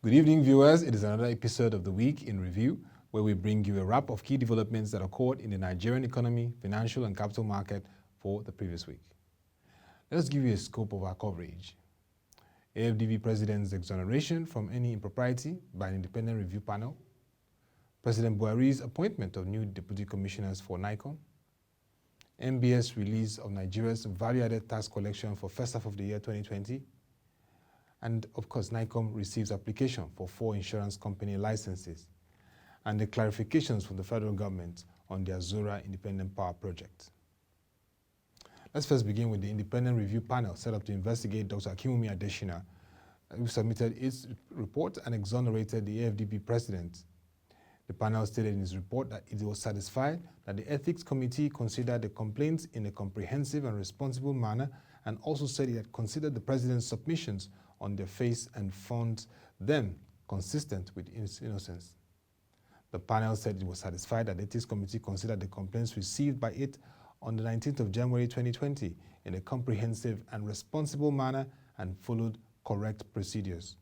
Good evening, viewers. It is another episode of The Week in Review, where we bring you a wrap of key developments that occurred in the Nigerian economy, financial and capital market for the previous week. Let us give you a scope of our coverage. AFDB President's exoneration from any impropriety by an independent review panel. President Buhari's appointment of new deputy commissioners for NAICOM. MBS release of Nigeria's value-added tax collection for first half of the year 2020. And of course, NAICOM receives application for 4 insurance company licenses, and the clarifications from the federal government on the Azura Independent Power Project. Let's first begin with the independent review panel set up to investigate Dr. Akinwumi Adesina, who submitted its report and exonerated the AFDB president. The panel stated in its report that it was satisfied that the Ethics Committee considered the complaints in a comprehensive and responsible manner, and also said it had considered the president's submissions on their face and found them consistent with its innocence. The panel said it was satisfied that the Ethics Committee considered the complaints received by it on the 19th of January 2020 in a comprehensive and responsible manner and followed correct procedures.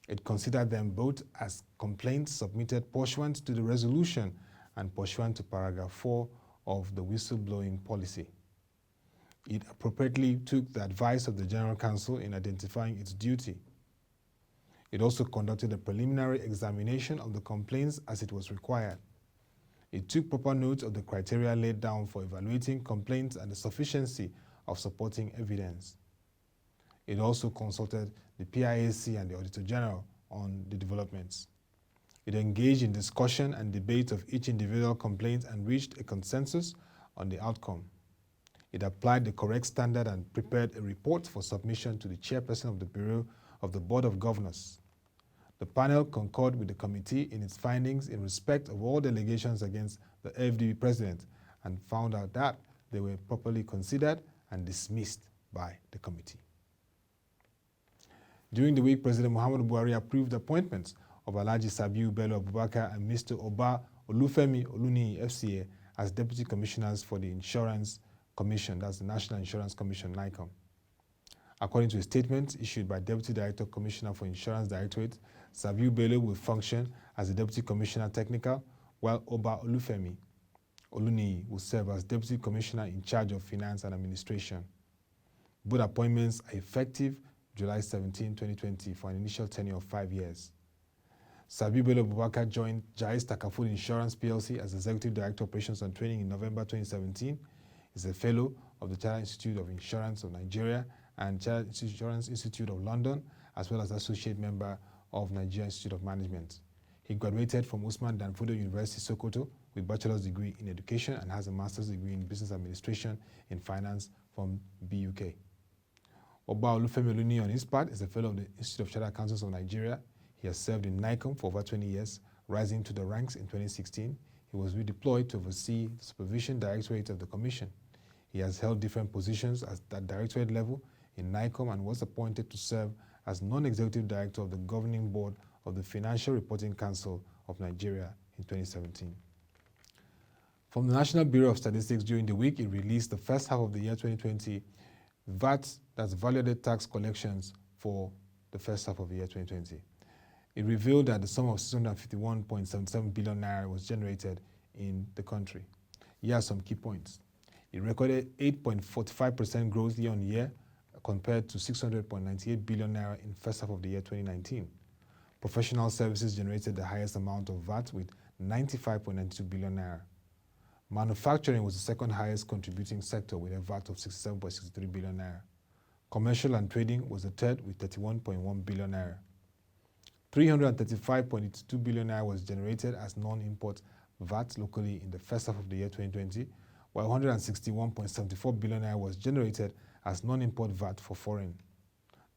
It considered them both as complaints submitted pursuant to the resolution and pursuant to paragraph 4 of the whistleblowing policy. It appropriately took the advice of the General Counsel in identifying its duty. It also conducted a preliminary examination of the complaints as it was required. It took proper note of the criteria laid down for evaluating complaints and the sufficiency of supporting evidence. It also consulted the PIAC and the Auditor General on the developments. It engaged in discussion and debate of each individual complaint and reached a consensus on the outcome. It applied the correct standard and prepared a report for submission to the chairperson of the Bureau of the Board of Governors. The panel concurred with the committee in its findings in respect of all the allegations against the AFDB president and found out that they were properly considered and dismissed by the committee. During the week, President Muhammadu Buhari approved the appointments of Alhaji Sabiu Bello Abubakar and Mr. Oba Olufemi Oluniyi FCA as Deputy Commissioners for the Insurance Commission, that's the National Insurance Commission, NAICOM. According to a statement issued by Deputy Director Commissioner for Insurance Directorate, Sabiu Bello will function as the Deputy Commissioner Technical, while Oba Olufemi Oluniyi will serve as Deputy Commissioner in charge of Finance and Administration. Both appointments are effective July 17, 2020 for an initial tenure of 5 years. Sabiu Bello Abubakar joined Jais Takaful Insurance PLC as Executive Director Operations and Training in November 2017. He is a Fellow of the Chartered Institute of Insurance of Nigeria and Chartered Insurance Institute of London, as well as Associate Member of Nigeria Institute of Management. He graduated from Usman Danfodio University, Sokoto, with bachelor's degree in education and has a master's degree in business administration in finance from BUK. Oba Olufemi Oluniyi, on his part, is a Fellow of the Institute of Chartered Accountants of Nigeria. He has served in NAICOM for over 20 years, rising to the ranks in 2016. He was redeployed to oversee the Supervision Directorate of the Commission. He has held different positions at the directorate level in NAICOM and was appointed to serve as non-executive director of the governing board of the Financial Reporting Council of Nigeria in 2017. From the National Bureau of Statistics during the week, it released the first half of the year 2020 VAT, that's value-added tax collections for the first half of the year 2020. It revealed that the sum of 651.77 billion naira was generated in the country. Here are some key points. It recorded 8.45% growth year-on-year compared to 600.98 billion naira in first half of the year 2019. Professional services generated the highest amount of VAT with 95.92 billion naira. Manufacturing was the second highest contributing sector with a VAT of 67.63 billion naira. Commercial and trading was the third with 31.1 billion naira. 335.82 billion naira was generated as non-import VAT locally in the first half of the year 2020, while 161.74 billion naira was generated as non-import VAT for foreign.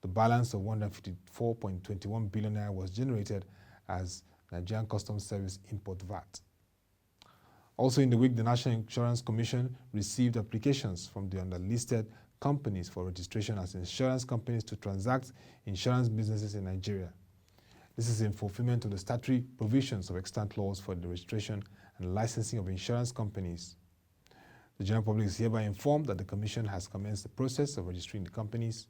The balance of 154.21 billion naira was generated as Nigerian Customs Service import VAT. Also in the week, the National Insurance Commission received applications from the underlisted companies for registration as insurance companies to transact insurance businesses in Nigeria. This is in fulfillment of the statutory provisions of extant laws for the registration and licensing of insurance companies. The general public is hereby informed that the Commission has commenced the process of registering the companies,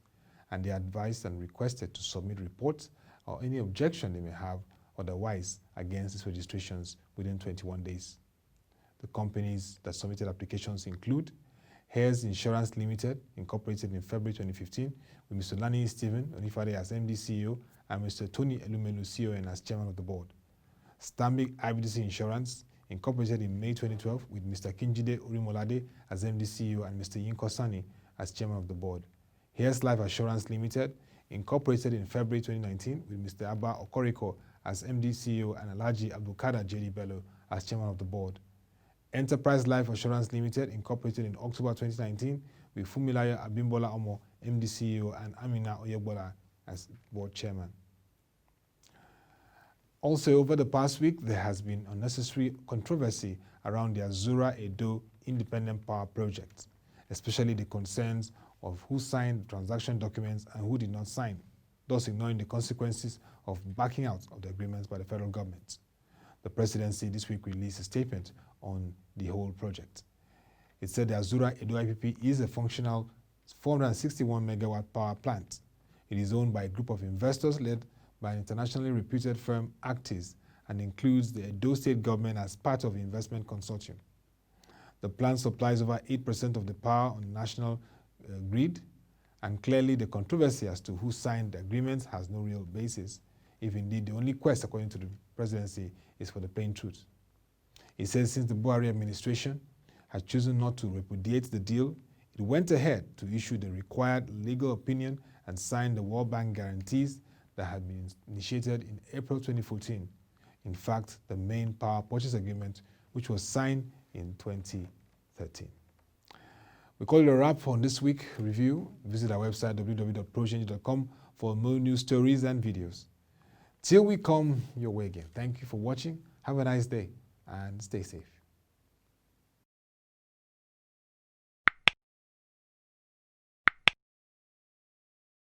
and they are advised and requested to submit reports or any objection they may have otherwise against these registrations within 21 days. The companies that submitted applications include Heirs Insurance Limited, incorporated in February 2015, with Mr. Lani Stephen Onifade as MD CEO and Mr. Tony Elumelu CON as Chairman of the Board. Stanbic IBTC Insurance, incorporated in May 2012, with Mr. Kinjide Urimolade as MD CEO and Mr. Yinko Sani as Chairman of the Board. Heirs Life Assurance Limited, incorporated in February 2019, with Mr. Abba Okoriko as MD CEO and Alhaji Abdulkader J.D. Bello as Chairman of the Board. Enterprise Life Assurance Limited, incorporated in October 2019, with Fumilayo Abimbola Omo, MD CEO, and Amina Oyebola as Board Chairman. Also, over the past week, there has been unnecessary controversy around the Azura Edo Independent Power Project, especially the concerns of who signed the transaction documents and who did not sign, thus ignoring the consequences of backing out of the agreements by the federal government. The presidency this week released a statement on the whole project. It said the Azura Edo IPP is a functional 461 megawatt power plant. It is owned by a group of investors led by an internationally reputed firm, Actis, and includes the Edo State government as part of the investment consortium. The plant supplies over 8% of the power on the national grid, and clearly the controversy as to who signed the agreements has no real basis, if indeed the only quest, according to the presidency, is for the plain truth. It says since the Buhari administration had chosen not to repudiate the deal, it went ahead to issue the required legal opinion and sign the World Bank guarantees that had been initiated in April 2014. In fact, the main power purchase agreement, which was signed in 2013. We call it a wrap on this week review. Visit our website www.prochange.com for more news stories and videos. Till we come your way again. Thank you for watching. Have a nice day and stay safe.